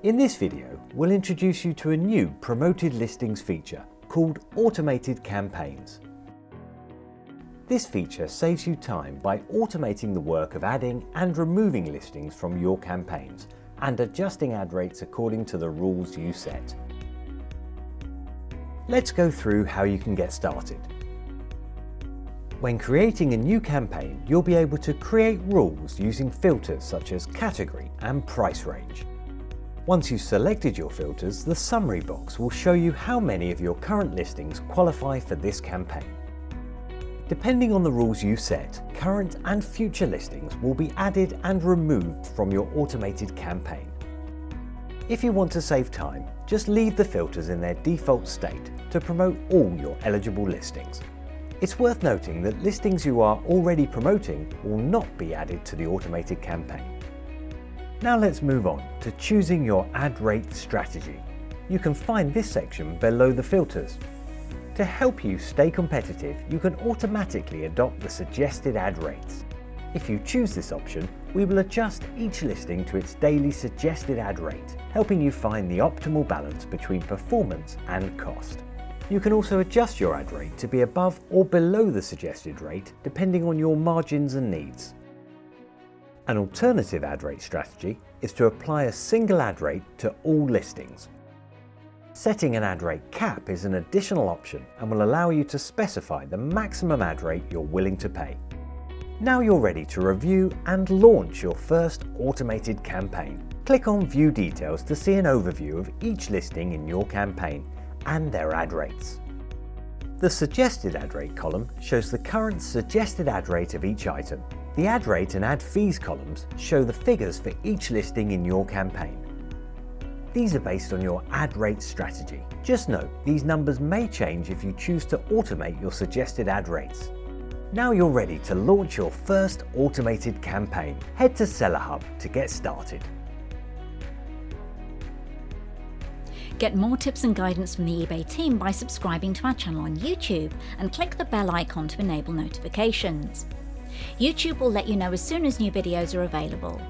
In this video, we'll introduce you to a new promoted listings feature called Automated Campaigns. This feature saves you time by automating the work of adding and removing listings from your campaigns and adjusting ad rates according to the rules you set. Let's go through how you can get started. When creating a new campaign, you'll be able to create rules using filters such as category and price range. Once you've selected your filters, the summary box will show you how many of your current listings qualify for this campaign. Depending on the rules you set, current and future listings will be added and removed from your automated campaign. If you want to save time, just leave the filters in their default state to promote all your eligible listings. It's worth noting that listings you are already promoting will not be added to the automated campaign. Now let's move on to choosing your ad rate strategy. You can find this section below the filters. To help you stay competitive, you can automatically adopt the suggested ad rates. If you choose this option, we will adjust each listing to its daily suggested ad rate, helping you find the optimal balance between performance and cost. You can also adjust your ad rate to be above or below the suggested rate depending on your margins and needs. An alternative ad rate strategy is to apply a single ad rate to all listings. Setting an ad rate cap is an additional option and will allow you to specify the maximum ad rate you're willing to pay. Now you're ready to review and launch your first automated campaign. Click on View Details to see an overview of each listing in your campaign and their ad rates. The Suggested Ad Rate column shows the current suggested ad rate of each item. The Ad Rate and Ad Fees columns show the figures for each listing in your campaign. These are based on your ad rate strategy. Just note, these numbers may change if you choose to automate your suggested ad rates. Now you're ready to launch your first automated campaign. Head to Seller Hub to get started. Get more tips and guidance from the eBay team by subscribing to our channel on YouTube and click the bell icon to enable notifications. YouTube will let you know as soon as new videos are available.